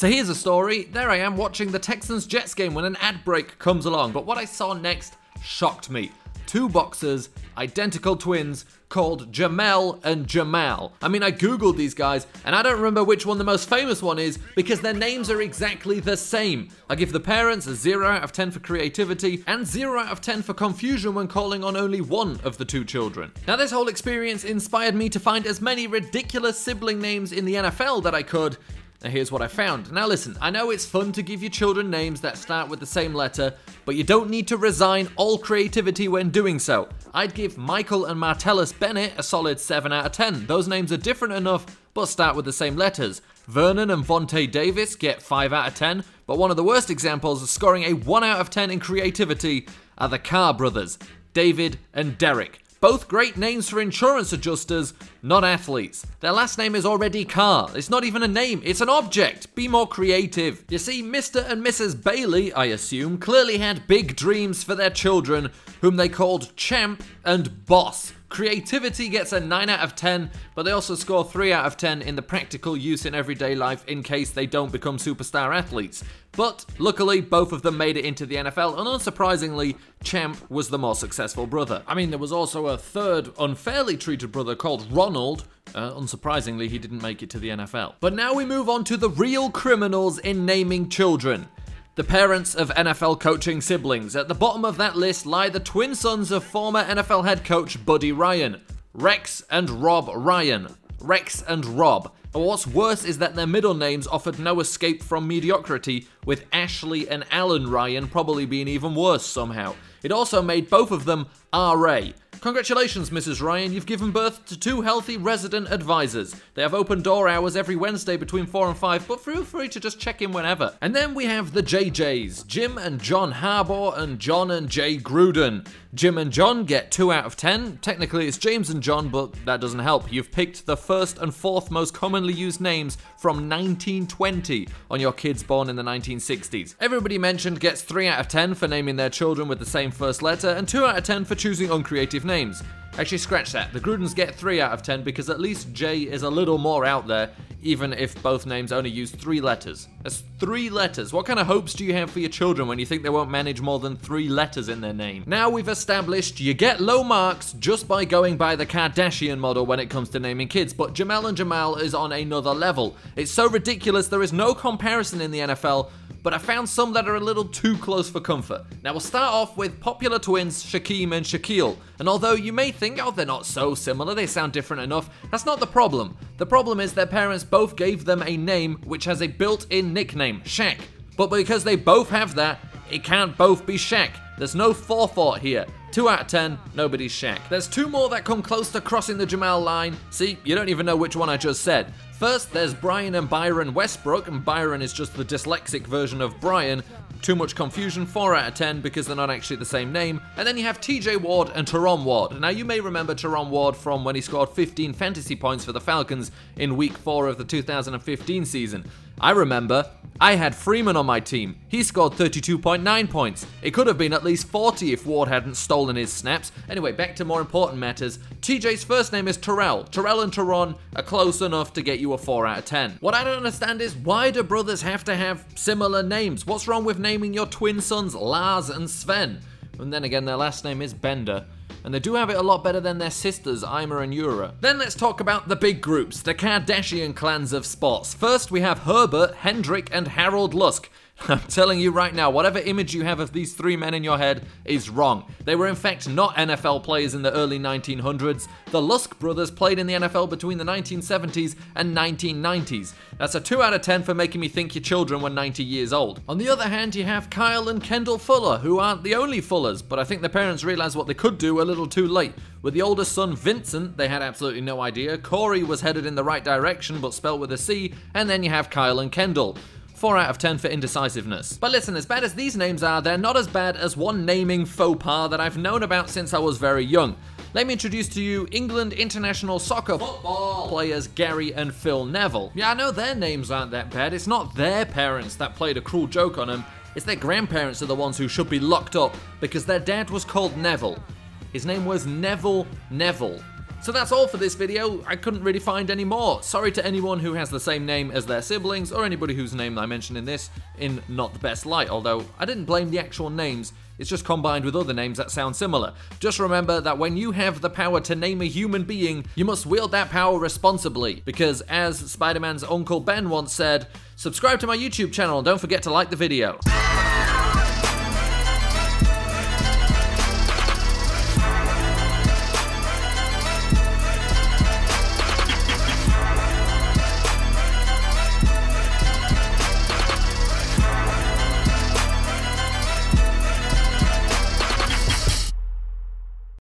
So here's a story. There I am watching the Texans-Jets game when an ad break comes along. But what I saw next shocked me. Two boxers, identical twins, called Jamel and Jamal. I mean, I googled these guys, and I don't remember which one the most famous one is because their names are exactly the same. I give the parents a 0 out of 10 for creativity and 0 out of 10 for confusion when calling on only one of the two children. Now, this whole experience inspired me to find as many ridiculous sibling names in the NFL that I could. Now here's what I found. Now listen, I know it's fun to give your children names that start with the same letter, but you don't need to resign all creativity when doing so. I'd give Michael and Martellus Bennett a solid 7 out of 10. Those names are different enough, but start with the same letters. Vernon and Vontae Davis get 5 out of 10, but one of the worst examples of scoring a 1 out of 10 in creativity are the Carr brothers, David and Derek. Both great names for insurance adjusters, not athletes. Their last name is already Carr. It's not even a name, it's an object. Be more creative. You see, Mr. and Mrs. Bailey, I assume, clearly had big dreams for their children, whom they called Champ and Boss. Creativity gets a 9 out of 10, but they also score 3 out of 10 in the practical use in everyday life in case they don't become superstar athletes. But luckily, both of them made it into the NFL, and unsurprisingly, Champ was the more successful brother. I mean, there was also a third unfairly treated brother called Ronald. Unsurprisingly, he didn't make it to the NFL. But now we move on to the real criminals in naming children. The parents of NFL coaching siblings. At the bottom of that list lie the twin sons of former NFL head coach Buddy Ryan, Rex and Rob Ryan. Rex and Rob. But what's worse is that their middle names offered no escape from mediocrity, with Ashley and Alan Ryan probably being even worse somehow. It also made both of them R.A. Congratulations, Mrs. Ryan, you've given birth to 2 healthy resident advisors. They have open door hours every Wednesday between 4 and 5, but feel free to just check in whenever. And then we have the JJs, Jim and John Harbaugh and John and Jay Gruden. Jim and John get 2 out of 10. Technically it's James and John, but that doesn't help. You've picked the 1st and 4th most commonly used names from 1920 on your kids born in the 1960s. Everybody mentioned gets 3 out of 10 for naming their children with the same first letter, and 2 out of 10 for choosing uncreative names. Actually, scratch that. The Grudens get 3 out of 10 because at least Jay is a little more out there, even if both names only use 3 letters. That's 3 letters. What kind of hopes do you have for your children when you think they won't manage more than 3 letters in their name? Now we've established you get low marks just by going by the Kardashian model when it comes to naming kids, but Jamel and Jamal is on another level. It's so ridiculous there is no comparison in the NFL, but I found some that are a little too close for comfort. Now we'll start off with popular twins Shaquem and Shaquille, and although you may think, oh, they're not so similar, they sound different enough, that's not the problem. The problem is their parents both gave them a name which has a built-in nickname, Shaq. But because they both have that, it can't both be Shaq. There's no forethought here. 2 out of 10, nobody's Shaq. There's 2 more that come close to crossing the Jamal line. See, you don't even know which one I just said. First, there's Brian and Byron Westbrook, and Byron is just the dyslexic version of Brian. Too much confusion, 4 out of 10 because they're not actually the same name. And then you have TJ Ward and Teron Ward. Now you may remember Teron Ward from when he scored 15 fantasy points for the Falcons in week 4 of the 2015 season. I remember, I had Freeman on my team. He scored 32.9 points. It could have been at least 40 if Ward hadn't stolen his snaps. Anyway, back to more important matters. TJ's first name is Terrell. Terrell and Teron are close enough to get you a 4 out of 10. What I don't understand is, why do brothers have to have similar names? What's wrong with naming your twin sons Lars and Sven? And then again, their last name is Bender. And they do have it a lot better than their sisters, Ima and Yura. Then let's talk about the big groups, the Kardashian clans of sports. First, we have Herbert, Hendrick, and Harold Lusk. I'm telling you right now, whatever image you have of these 3 men in your head is wrong. They were in fact not NFL players in the early 1900s. The Lusk brothers played in the NFL between the 1970s and 1990s. That's a 2 out of 10 for making me think your children were 90 years old. On the other hand, you have Kyle and Kendall Fuller, who aren't the only Fullers, but I think their parents realized what they could do a little too late. With the oldest son, Vincent, they had absolutely no idea. Corey was headed in the right direction, but spelled with a C, and then you have Kyle and Kendall. 4 out of 10 for indecisiveness. But listen, as bad as these names are, they're not as bad as one naming faux pas that I've known about since I was very young. Let me introduce to you England international soccer football players Gary and Phil Neville. Yeah, I know their names aren't that bad. It's not their parents that played a cruel joke on them. It's their grandparents are the ones who should be locked up because their dad was called Neville. His name was Neville Neville. So that's all for this video. I couldn't really find any more. Sorry to anyone who has the same name as their siblings, or anybody whose name I mentioned in this in not the best light, although I didn't blame the actual names, it's just combined with other names that sound similar. Just remember that when you have the power to name a human being, you must wield that power responsibly, because as Spider-Man's Uncle Ben once said, subscribe to my YouTube channel and don't forget to like the video.